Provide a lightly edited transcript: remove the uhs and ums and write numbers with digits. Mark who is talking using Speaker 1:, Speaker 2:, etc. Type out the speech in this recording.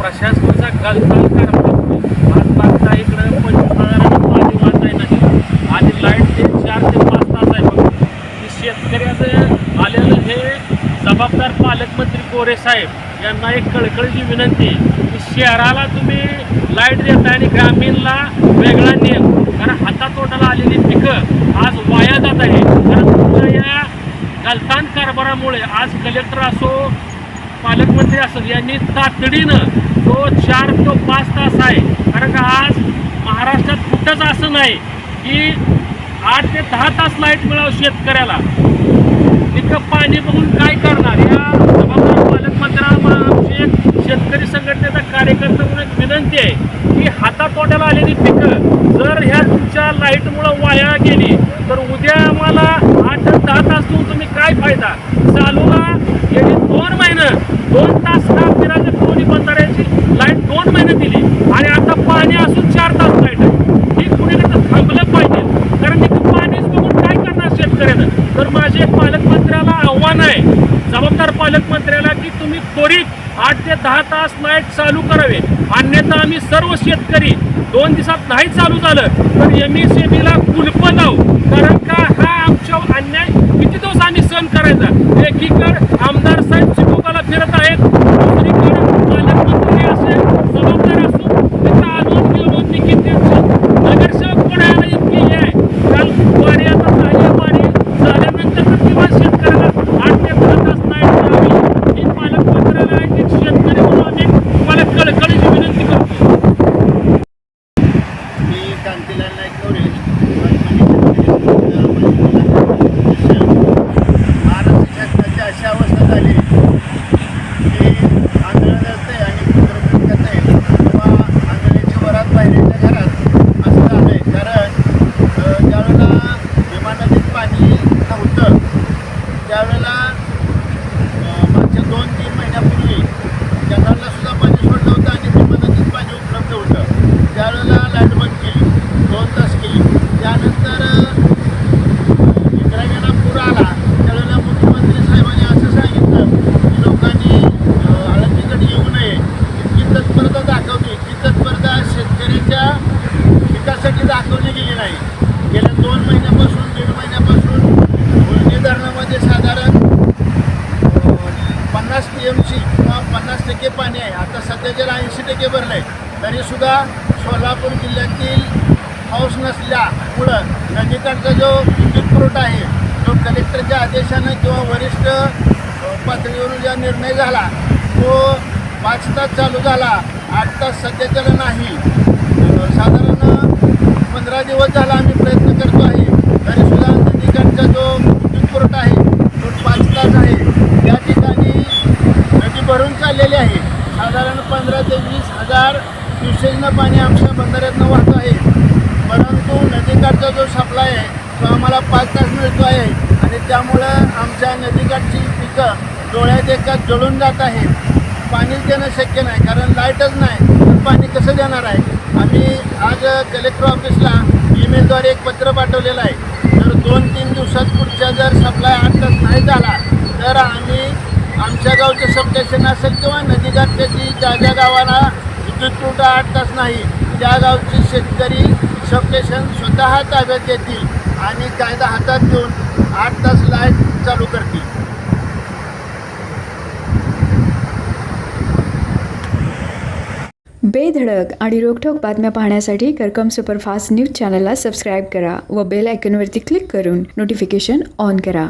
Speaker 1: प्रशासनाचा गलताल कारभार आज पाहता इकडं 25,000 पाणी वाचाय नाही आणि लाईट ते 4 ते 5 तास आहे बघ. की शेतकऱ्याचं आलेलं हे जबाबदार पालकमंत्री गोरे साहेब यांना एक कळकळीची विनंती की शहराला तुम्ही लाईट देता आणि ग्रामीणला वेगळा नियम. कारण हातातोंडाला आलेली पिकं आज वाया जात आहे. कारण तुमच्या या गलतान कारभारामुळे आज कलेक्टर असो पालकमंत्री असो यांनी तातडीनं तो 4 ते 5 तास आहे. कारण का आज महाराष्ट्रात कुठंच असं नाही की 8 ते 10 तास लाईट मिळावं शेतकऱ्याला. इतकं पाणी बघून काय करणार. या जबाबदार पालकमंत्र्यांना आमची एक शेतकरी संघटनेचा कार्यकर्ता म्हणून एक विनंती आहे की हातातोंडाला आलेली पिकं जर ह्या तुमच्या लाईटमुळं वाया गेली तर उद्या आम्हाला 8 ते 10 तास देऊन तुम्ही काय फायदा. चालूला गेली 2 महिने 2 तास काम फिरायच्या दोन्ही बंधाऱ्याची लाईट 2 महिने दिली आणि आता पाणी असून 4 तास लाईट आहे. ही कुणीकडे थांबलं पाहिजे. कारण इथं पाणीच बघून काय करणार शेतकऱ्यानं. तर माझे पालकमंत्र्याला आव्हान आहे जबाबदार पालकमंत्र्याला की तुम्ही त्वरित 8 ते 10 तास लाईट चालू करावे. अन्यथा आम्ही सर्व शेतकरी 2 दिवसात नाही चालू झालं तर MSEBीला कुलपं लावू. कारण का हा आमच्या अन्याय किती दिवस आम्ही सहन करायचा. एकीकडे आमदार साहेब चिकोकाला फिरत आहेत, दुसरीकडे पालकमंत्री असेल जबाबदार असून तिथं आणून घेऊन निघित नगरसेवक कोणाला इतकी हे आहे. काल वारी आता झाली वारी झाल्यानंतर तर किंवा शेतकऱ्याला 8 ते 10 तास लाईट द्यावी ही पालकमंत्र्याला एक शेतकरी म्हणून आम्ही तुम्हाला कळकळीची विनंती करतो.
Speaker 2: मी कांतीलाल नाईक महाराष्ट्र शासनाची अशी अवस्था झाली की आंधळं नसते आणि कुत्रं पिकत आहे किंवा आंधळीच्या वरात बाहेरच्या घरात असं झालं आहे. कारण ज्यावेळेला भीमा नदीत पाणी नव्हतं त्यावेळेला मागच्या 2-3 महिन्यापूर्वी जंगलला सुद्धा पाणी सोडलं होतं आणि भीमा नदीत पाणी उपलब्ध होतं. त्यावेळेला लाईट बंद केली 2 तास केली. त्यानंतर इंद्रायणीला पूर आला त्यावेळेला मुख्यमंत्री साहेबांनी असं सांगितलं की लोकांनी आळंदीकडे येऊ नये. इतकी तत्परता दाखवली. ती तत्परता शेतकऱ्याच्या विकासासाठी दाखवली गेली नाही. गेल्या 2 महिन्यापासून 1.5 महिन्यापासून उलटी धरणामध्ये साधारण 50 TMC किंवा 50% पाणी आहे. आता सध्या जर 80% भरलं आहे तरीसुद्धा सोलापूर जिल्ह्यातील पाऊस नसल्यामुळं नदीकाठचा जो विद्युत पुरवठा आहे जो कलेक्टरच्या आदेशानं किंवा वरिष्ठ पातळीवरून जो निर्णय झाला तो 5 तास चालू झाला. 8 तास सध्याच्याला नाही. साधारण 15 दिवस झाला आम्ही प्रयत्न करतो आहे तरीसुद्धा नदीकाठचा जो विद्युत पुरवठा आहे तो 5 तास आहे. त्या ठिकाणी नदी भरून चाललेली आहे. साधारण 15 ते 20 हजार क्युसेसनं पाणी आमच्या बंधाऱ्यातनं वाहत आहे. परंतु नदीकाठचा जो सप्लाय आहे तो आम्हाला 5 तास मिळतो आहे आणि त्यामुळं आमच्या नदीकाठची पिकं डोळ्यात एकाच जळून जात आहे. पाणीच देणं शक्य नाही कारण लाईटच नाही तर पाणी कसं देणार आहे. आम्ही आज कलेक्टर ऑफिसला ईमेलद्वारे एक पत्र पाठवलेलं आहे. जर 2-3 दिवसात पुढच्या जर सप्लाय 8 तास नाही झाला तर आम्ही आमच्या गावचं सबस्टेशन असेल किंवा नदीकाठची ज्या गावाला विद्युत पुरवठा 8 तास नाही त्या गावचे शेतकरी सबस्टेशन स्वतः ताब्यात घेतील आणि कायदा हातात घेऊन 8 तास लाईट चालू करतील.
Speaker 3: बेधडक आणि रोखठोक बातम्या पाहण्यासाठी करकम सुपरफास्ट न्यूज चॅनलला सबस्क्राईब करा व बेल आयकॉनवरती क्लिक करून नोटिफिकेशन ऑन करा.